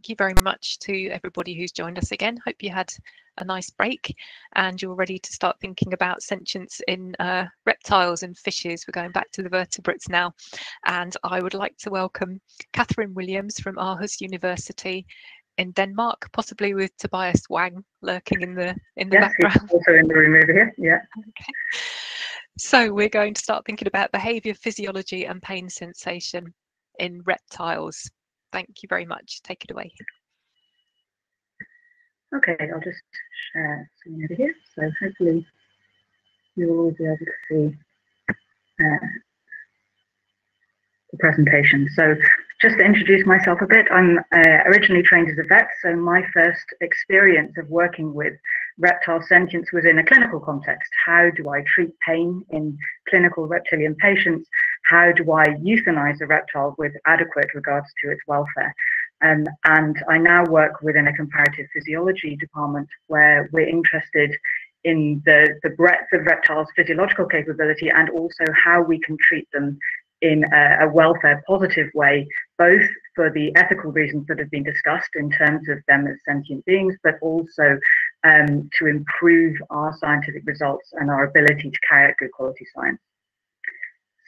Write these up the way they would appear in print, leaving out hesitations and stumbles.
thank you very much to everybody who's joined us again. Hope you had a nice break and you're ready to start thinking about sentience in reptiles and fishes. We're going back to the vertebrates now, and I would like to welcome Catherine Williams from Aarhus University in Denmark, possibly with Tobias Wang lurking in the background. He's also in the room over here. Yeah. Okay. So we're going to start thinking about behaviour, physiology and pain sensation in reptiles. Thank you very much. Take it away. Okay, I'll just share something over here. So hopefully you'll all be able to see the presentation. So just to introduce myself a bit, I'm originally trained as a vet, so my first experience of working with reptile sentience was in a clinical context. How do I treat pain in clinical reptilian patients? How do I euthanize a reptile with adequate regards to its welfare? And I now work within a comparative physiology department where we're interested in the breadth of reptiles' physiological capability and also how we can treat them in a welfare positive way, both for the ethical reasons that have been discussed in terms of them as sentient beings, but also to improve our scientific results and our ability to carry out good quality science.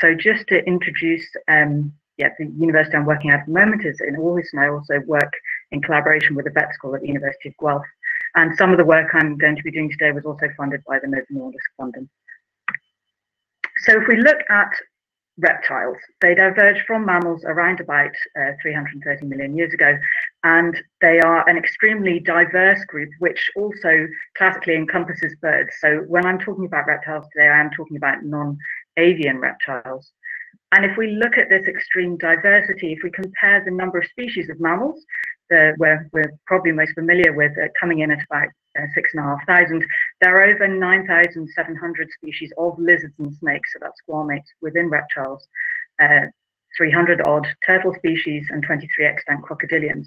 So just to introduce, the university I'm working at the moment is in Aarhus, and I also work in collaboration with the vet school at the University of Guelph. And some of the work I'm going to be doing today was also funded by the Novo Nordisk London. So if we look at reptiles, they diverged from mammals around about 330 million years ago, and they are an extremely diverse group which also classically encompasses birds. So when I'm talking about reptiles today, I am talking about non-avian reptiles. And if we look at this extreme diversity, if we compare the number of species of mammals, we're probably most familiar with coming in at about 6,500. There are over 9,700 species of lizards and snakes, so that's squamates, within reptiles, 300 odd turtle species and 23 extant crocodilians.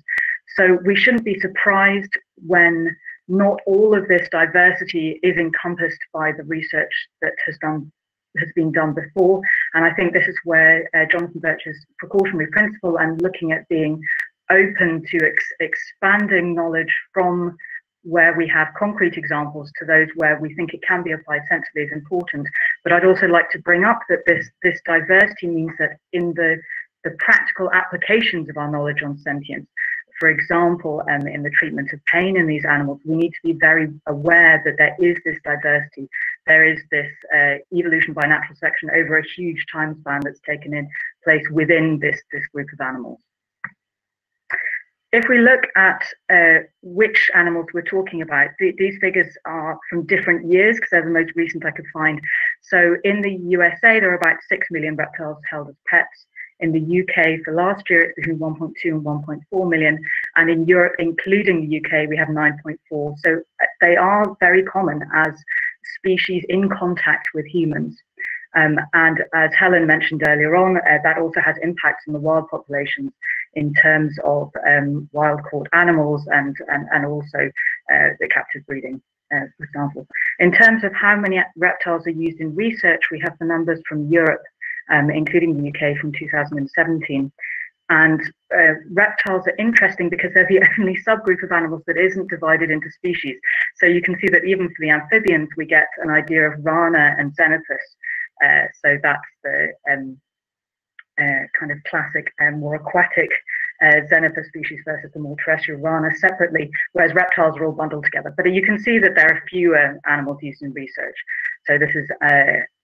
So we shouldn't be surprised when not all of this diversity is encompassed by the research that has been done before. And I think this is where Jonathan Birch's precautionary principle and looking at being open to expanding knowledge from where we have concrete examples to those where we think it can be applied sensibly is important. But I'd also like to bring up that this diversity means that in the practical applications of our knowledge on sentience, for example, in the treatment of pain in these animals, we need to be very aware that there is this diversity. There is this evolution by natural selection over a huge time span that's taken in place within this group of animals. If we look at which animals we're talking about, these figures are from different years because they're the most recent I could find. So in the USA, there are about 6 million reptiles held as pets. In the UK for last year, it's between 1.2 and 1.4 million. And in Europe, including the UK, we have 9.4. So they are very common as species in contact with humans. And as Helen mentioned earlier on, that also has impacts on the wild populations in terms of wild caught animals and also the captive breeding, for example. In terms of how many reptiles are used in research, we have the numbers from Europe, including the UK from 2017. And reptiles are interesting because they're the only subgroup of animals that isn't divided into species. So you can see that even for the amphibians, we get an idea of rana and xenophus. So that's the kind of classic and more aquatic xenophus species versus the more terrestrial rana separately, whereas reptiles are all bundled together. But you can see that there are fewer animals used in research. So this is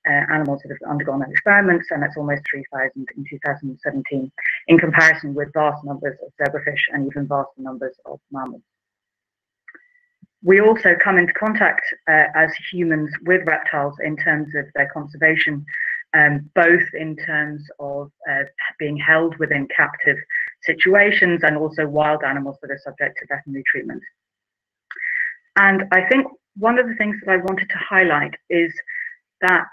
animals that have undergone experiments, and that's almost 3,000 in 2017, in comparison with vast numbers of zebrafish and even vast numbers of mammals. We also come into contact as humans with reptiles in terms of their conservation, both in terms of being held within captive situations and also wild animals that are subject to veterinary treatment. And I think one of the things that I wanted to highlight is that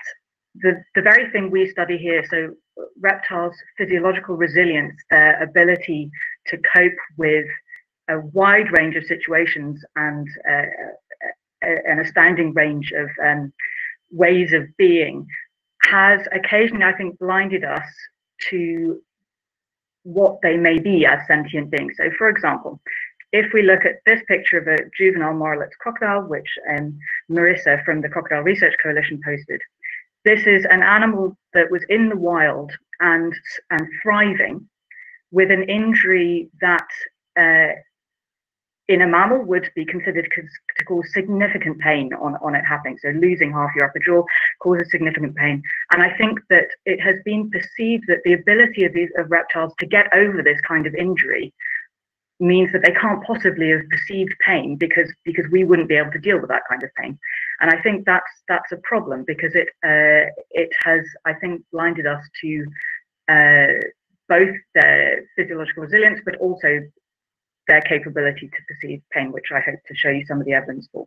the very thing we study here, so reptiles' physiological resilience, their ability to cope with a wide range of situations and an astounding range of ways of being, has occasionally, I think, blinded us to what they may be as sentient beings. So, for example, if we look at this picture of a juvenile Morrelets crocodile, which Marissa from the Reptile Research Coalition posted, this is an animal that was in the wild and thriving with an injury that in a mammal would be considered to cause significant pain on it happening. So losing half your upper jaw causes significant pain. And I think that it has been perceived that the ability of reptiles to get over this kind of injury means that they can't possibly have perceived pain because we wouldn't be able to deal with that kind of pain. And I think that's a problem, because it has, I think, blinded us to both their physiological resilience, but also their capability to perceive pain, which I hope to show you some of the evidence for.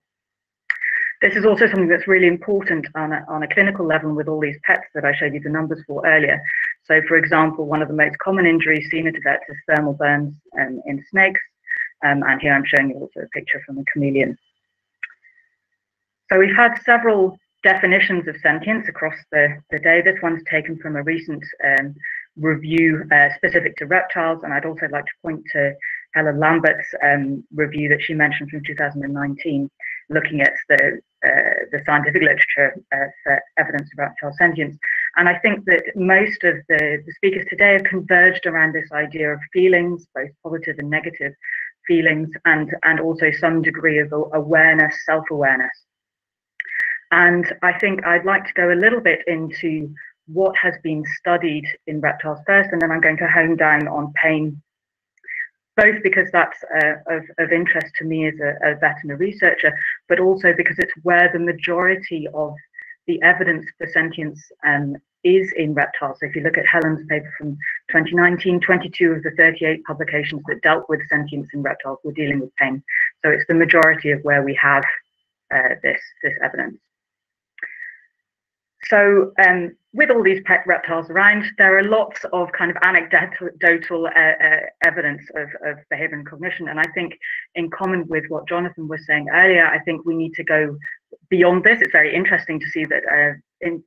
This is also something that's really important on a clinical level with all these pets that I showed you the numbers for earlier. So, for example, one of the most common injuries seen in vets is thermal burns in snakes. And here I'm showing you also a picture from a chameleon. So we've had several definitions of sentience across the day. This one's taken from a recent review specific to reptiles, and I'd also like to point to Helen Lambert's review that she mentioned from 2019, looking at the scientific literature for evidence of reptile sentience. And I think that most of the speakers today have converged around this idea of feelings, both positive and negative feelings, and also some degree of awareness, self-awareness. And I think I'd like to go a little bit into what has been studied in reptiles first, and then I'm going to hone down on pain, both because that's of interest to me as a vet and a researcher, but also because it's where the majority of the evidence for sentience is in reptiles. So if you look at Helen's paper from 2019, 22 of the 38 publications that dealt with sentience in reptiles were dealing with pain. So it's the majority of where we have this evidence. So with all these pet reptiles around, there are lots of kind of anecdotal evidence of behavior and cognition. And I think in common with what Jonathan was saying earlier, I think we need to go beyond this. It's very interesting to see that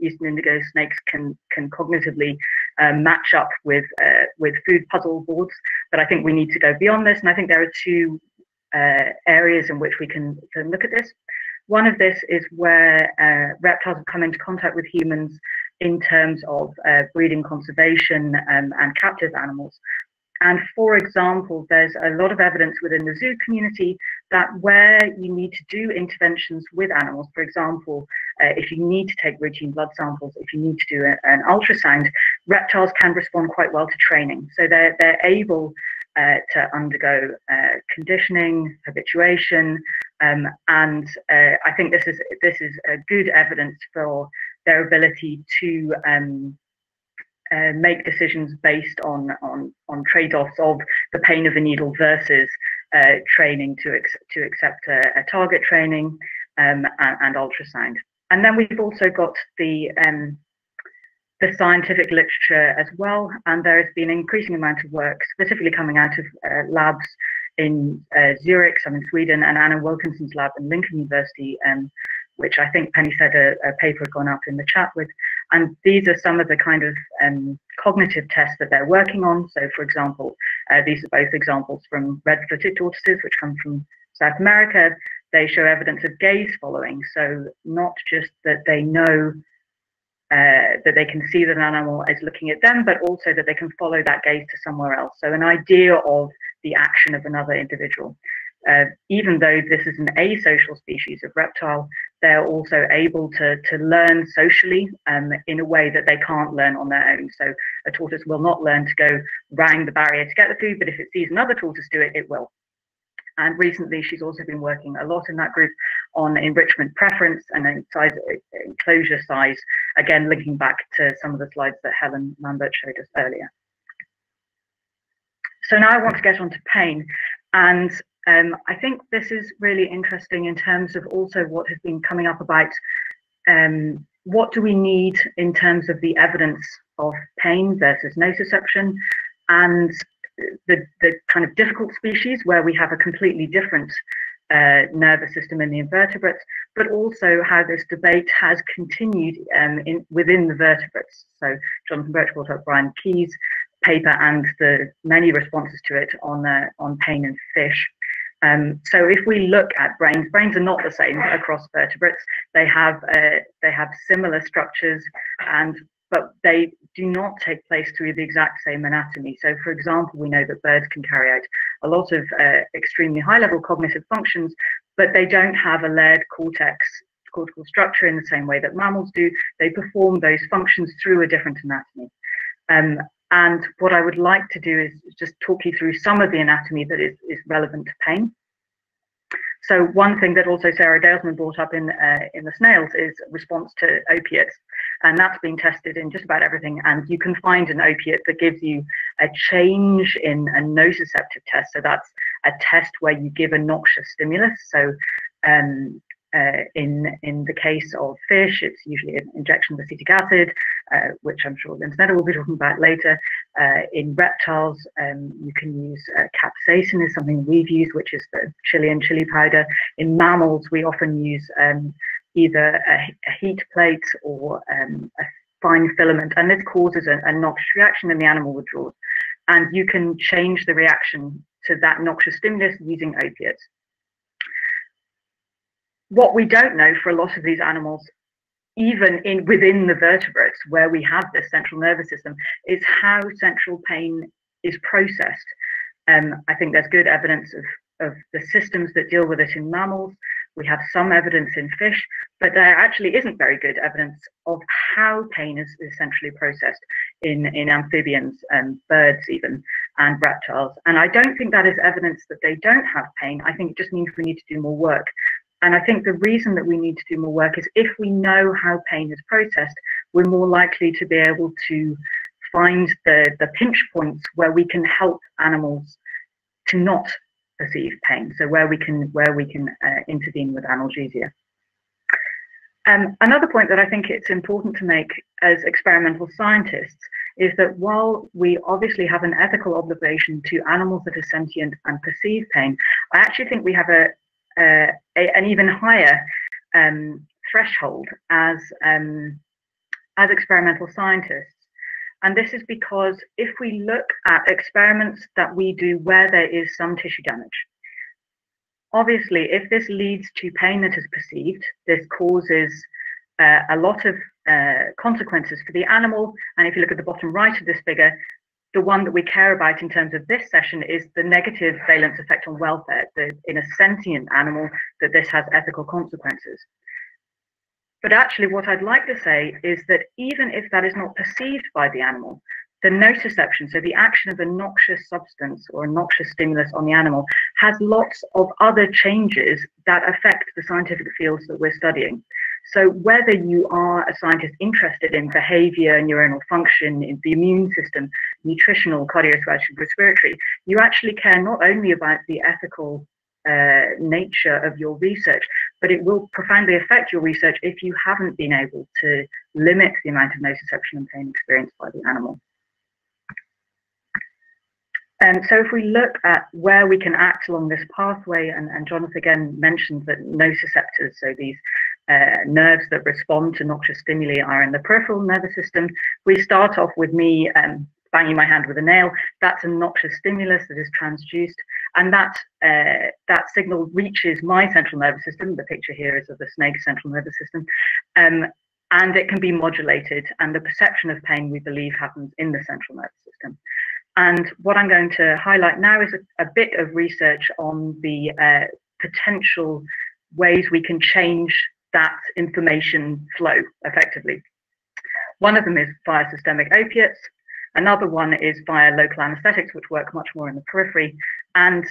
Eastern indigo snakes can cognitively match up with food puzzle boards. But I think we need to go beyond this. And I think there are two areas in which we can look at this. One of this is where reptiles have come into contact with humans in terms of breeding, conservation, and captive animals. And for example, there's a lot of evidence within the zoo community that where you need to do interventions with animals, for example, if you need to take routine blood samples, if you need to do an ultrasound, reptiles can respond quite well to training. So they're able to undergo conditioning, habituation, and I think this is a good evidence for their ability to make decisions based on trade-offs of the pain of a needle versus training to accept a target training and ultrasound. And then we've also got the scientific literature as well, and there has been an increasing amount of work specifically coming out of labs in Zurich, some in Sweden, and Anna Wilkinson's lab in Lincoln University, which I think Penny said a paper had gone up in the chat with. And these are some of the kind of cognitive tests that they're working on. So, for example, these are both examples from red-footed tortoises, which come from South America. They show evidence of gaze following. So not just that they know that they can see that an animal is looking at them, but also that they can follow that gaze to somewhere else. So an idea of the action of another individual. Even though this is an asocial species of reptile, they're also able to learn socially in a way that they can't learn on their own. So a tortoise will not learn to go round the barrier to get the food, but if it sees another tortoise do it, it will. And recently, she's also been working a lot in that group on enrichment preference and enclosure size, again, linking back to some of the slides that Helen Lambert showed us earlier. So now I want to get on to pain. And I think this is really interesting in terms of also what has been coming up about what do we need in terms of the evidence of pain versus nociception, and the kind of difficult species where we have a completely different nervous system in the invertebrates, but also how this debate has continued within the vertebrates. So Jonathan Birch brought up Brian Keyes' paper and the many responses to it on pain in fish. So if we look at brains are not the same across vertebrates. They have similar structures, but they do not take place through the exact same anatomy. So, for example, we know that birds can carry out a lot of extremely high-level cognitive functions, but they don't have a layered cortical structure in the same way that mammals do. They perform those functions through a different anatomy. And what I would like to do is just talk you through some of the anatomy that is relevant to pain. So one thing that also Sarah Dalesman brought up in the snails is response to opiates, and that's been tested in just about everything. And you can find an opiate that gives you a change in a nociceptive test. So that's a test where you give a noxious stimulus. So in the case of fish, it's usually an injection of acetic acid, which I'm sure Linda will be talking about later. In reptiles, you can use capsaicin is something we've used, which is the Chilean chili powder. In mammals, we often use either a heat plate or a fine filament, and this causes a noxious reaction and the animal withdraws. And you can change the reaction to that noxious stimulus using opiates. What we don't know for a lot of these animals, even within the vertebrates where we have this central nervous system, is how central pain is processed. I think there's good evidence of the systems that deal with it in mammals. We have some evidence in fish, but there actually isn't very good evidence of how pain is centrally processed in amphibians and birds even, and reptiles. And I don't think that is evidence that they don't have pain. I think it just means we need to do more work. And I think the reason that we need to do more work is if we know how pain is processed, we're more likely to be able to find the pinch points where we can help animals to not perceive pain. So where we can intervene with analgesia. Another point that I think it's important to make as experimental scientists is that while we obviously have an ethical obligation to animals that are sentient and perceive pain, I actually think we have an even higher threshold as experimental scientists. And this is because if we look at experiments that we do where there is some tissue damage, obviously if this leads to pain that is perceived, this causes a lot of consequences for the animal. And if you look at the bottom right of this figure, the one that we care about in terms of this session is the negative valence effect on welfare, in a sentient animal, that this has ethical consequences. But actually what I'd like to say is that even if that is not perceived by the animal, the nociception, so the action of a noxious substance or a noxious stimulus on the animal, has lots of other changes that affect the scientific fields that we're studying. So whether you are a scientist interested in behavior, neuronal function, in the immune system, nutritional, cardiovascular, respiratory, you actually care not only about the ethical nature of your research, but it will profoundly affect your research if you haven't been able to limit the amount of nociception and pain experienced by the animal. So if we look at where we can act along this pathway, and Jonathan again mentioned that nociceptors, so these nerves that respond to noxious stimuli, are in the peripheral nervous system. We start off with me banging my hand with a nail. That's a noxious stimulus that is transduced, and that signal reaches my central nervous system. The picture here is of the snake's central nervous system, and it can be modulated, and the perception of pain, we believe, happens in the central nervous system. And what I'm going to highlight now is a bit of research on the potential ways we can change that information flow effectively. One of them is via systemic opiates. Another one is via local anaesthetics, which work much more in the periphery. And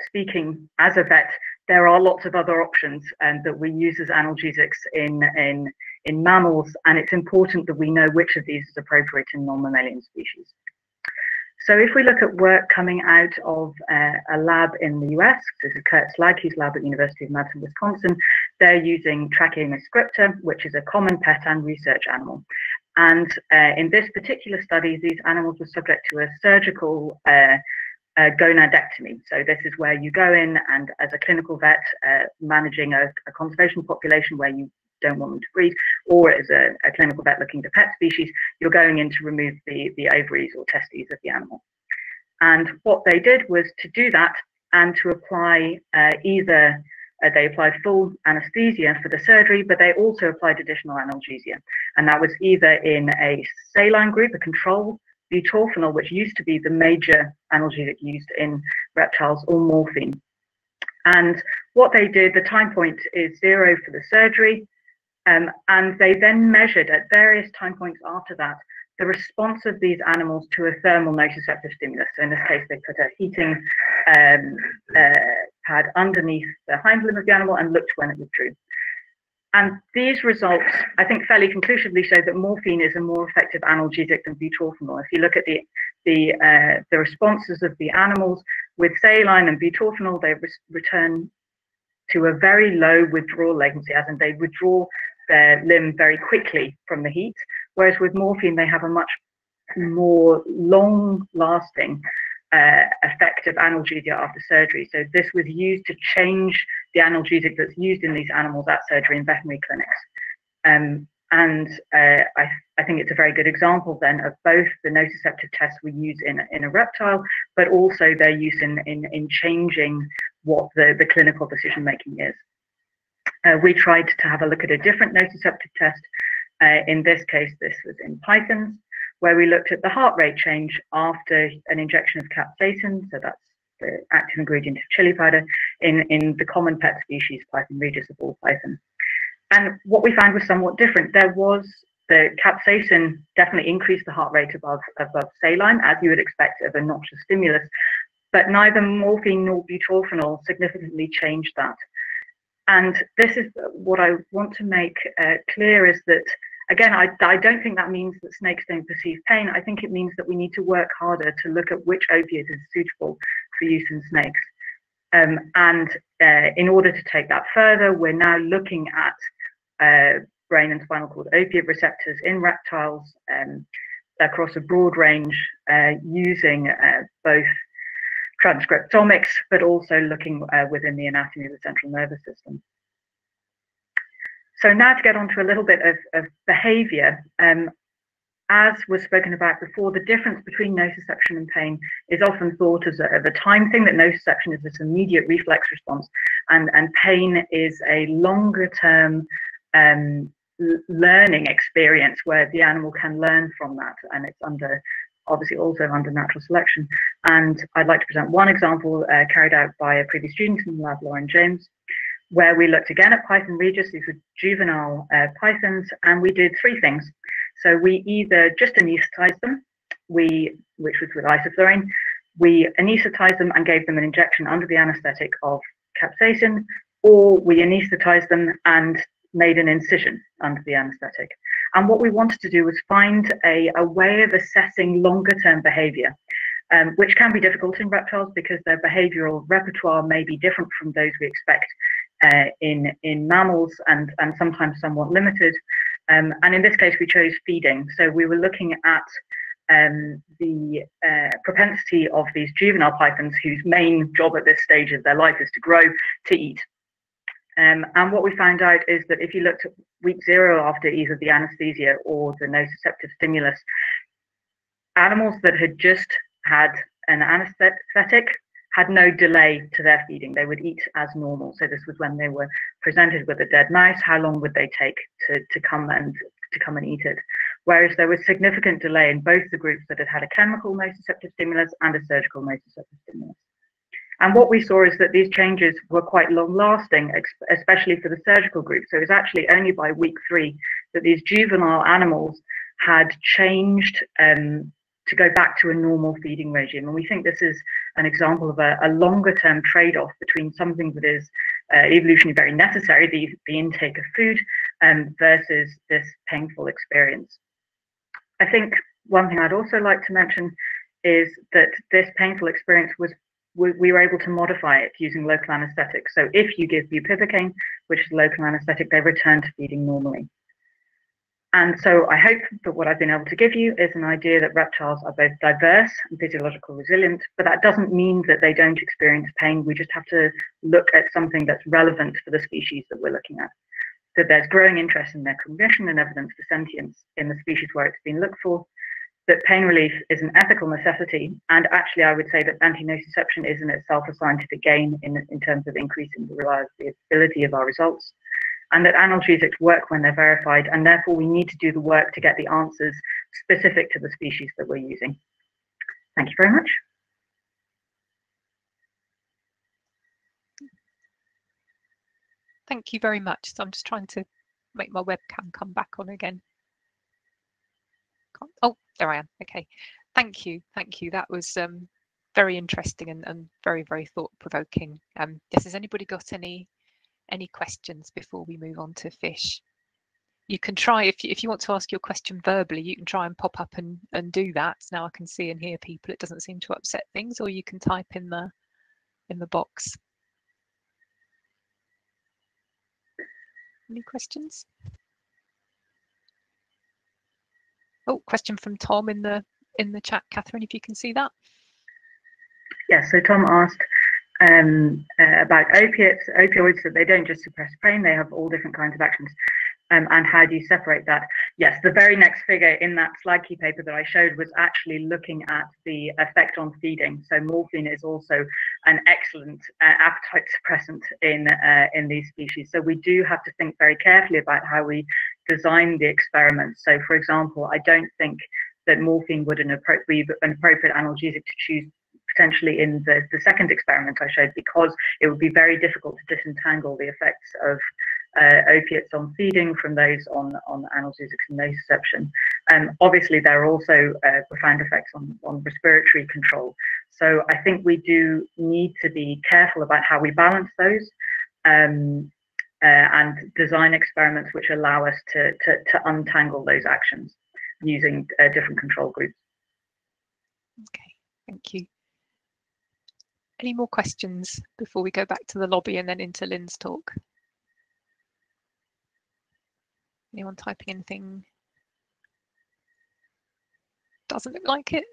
speaking as a vet, there are lots of other options that we use as analgesics in mammals, and it's important that we know which of these is appropriate in non-mammalian species. So if we look at work coming out of a lab in the US, this is Kurt Slagke's lab at the University of Madison, Wisconsin, they're using Trachyoma scripta, which is a common pet and research animal. And in this particular study, these animals were subject to a surgical gonadectomy. So this is where you go in and, as a clinical vet, managing a conservation population where you don't want them to breed, or as a clinical vet looking at a pet species, you're going in to remove the ovaries or testes of the animal. And what they did was to do that and to apply they applied full anesthesia for the surgery, but they also applied additional analgesia. And that was either in a saline group, a control, butorphanol, which used to be the major analgesic used in reptiles, or morphine. And what they did, the time point is 0 for the surgery, and they then measured at various time points after that the response of these animals to a thermal nociceptive stimulus. So in this case, they put a heating pad underneath the hind limb of the animal and looked when it withdrew. And these results, I think, fairly conclusively show that morphine is a more effective analgesic than butorphanol. If you look at the responses of the animals with saline and butorphanol, they return to a very low withdrawal latency, as in they withdraw their limb very quickly from the heat, whereas with morphine they have a much more long-lasting effective analgesia after surgery. So this was used to change the analgesic that's used in these animals at surgery in veterinary clinics. I think it's a very good example then of both the nociceptive tests we use in a reptile, but also their use in changing what the clinical decision making is. We tried to have a look at a different nociceptive test. In this case, this was in pythons, where we looked at the heart rate change after an injection of capsaicin, so that's the active ingredient of chili powder, in the common pet species, Python regis of ball python. And what we found was somewhat different. The capsaicin definitely increased the heart rate above saline, as you would expect of a noxious stimulus, but neither morphine nor butorphanol significantly changed that. And this is what I want to make clear, is that, again, I don't think that means that snakes don't perceive pain. I think it means that we need to work harder to look at which opiate is suitable for use in snakes. In order to take that further, we're now looking at brain and spinal cord opiate receptors in reptiles across a broad range, using both transcriptomics, but also looking within the anatomy of the central nervous system. So now to get on to a little bit of behavior. As was spoken about before, the difference between nociception and pain is often thought as a time thing, that nociception is this immediate reflex response, and pain is a longer term learning experience where the animal can learn from that, and it's obviously also under natural selection. And I'd like to present one example carried out by a previous student in the lab, Lauren James, where we looked again at Python regis. These were juvenile pythons, and we did 3 things. So we either just anesthetized them, which was with isoflurane. We anesthetized them and gave them an injection under the anesthetic of capsaicin, or we anesthetized them and made an incision under the anesthetic. And what we wanted to do was find a way of assessing longer term behavior, which can be difficult in reptiles because their behavioral repertoire may be different from those we expect in mammals, and sometimes somewhat limited. And in this case, we chose feeding. So we were looking at the propensity of these juvenile pythons, whose main job at this stage of their life is to grow, to eat. And what we found out is that if you looked at week 0 after either the anesthesia or the nociceptive stimulus, animals that had just had an anaesthetic had no delay to their feeding. They would eat as normal. So this was when they were presented with a dead mouse, how long would they take to come and eat it? Whereas there was significant delay in both the groups that had had a chemical nociceptive stimulus and a surgical nociceptive stimulus. And what we saw is that these changes were quite long-lasting, especially for the surgical group. So it was actually only by week 3 that these juvenile animals had changed to go back to a normal feeding regime. And we think this is an example of a longer-term trade-off between something that is evolutionarily very necessary, the intake of food, versus this painful experience. I think one thing I'd also like to mention is that this painful experience we were able to modify it using local anesthetics. So if you give bupivacaine, which is local anesthetic, they return to feeding normally. And so I hope that what I've been able to give you is an idea that reptiles are both diverse and physiologically resilient, but that doesn't mean that they don't experience pain. We just have to look at something that's relevant for the species that we're looking at. that there's growing interest in their cognition and evidence for sentience in the species where it's been looked for, that pain relief is an ethical necessity, and actually I would say that anti-nociception is in itself a scientific gain in terms of increasing the reliability of our results, and that analgesics work when they're verified, and therefore we need to do the work to get the answers specific to the species that we're using. Thank you very much. Thank you very much. So I'm just trying to make my webcam come back on again. Oh, there I am. Okay. Thank you. Thank you. That was very interesting and very, very thought-provoking. Yes, has anybody got any questions before we move on to fish? You can try, if you want to ask your question verbally, you can try and pop up and do that. Now I can see and hear people. It doesn't seem to upset things, or you can type in the box. Any questions? Oh, question from Tom in the chat, Catherine, if you can see that. Yes, so Tom asked about opioids, that they don't just suppress pain, they have all different kinds of actions. And how do you separate that? Yes, the very next figure in that slide key paper that I showed was actually looking at the effect on feeding. So morphine is also an excellent appetite suppressant in these species. So we do have to think very carefully about how we design the experiments. So for example, I don't think that morphine would be an appropriate analgesic to choose potentially in the second experiment I showed, because it would be very difficult to disentangle the effects of opiates on feeding from those on analgesics and nociception. Obviously, there are also profound effects on respiratory control. So I think we do need to be careful about how we balance those and design experiments which allow us to untangle those actions using different control groups. Okay, thank you. Any more questions before we go back to the lobby and then into Lynn's talk? Anyone typing anything? Doesn't look like it.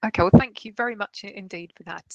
Okay, well, thank you very much indeed for that.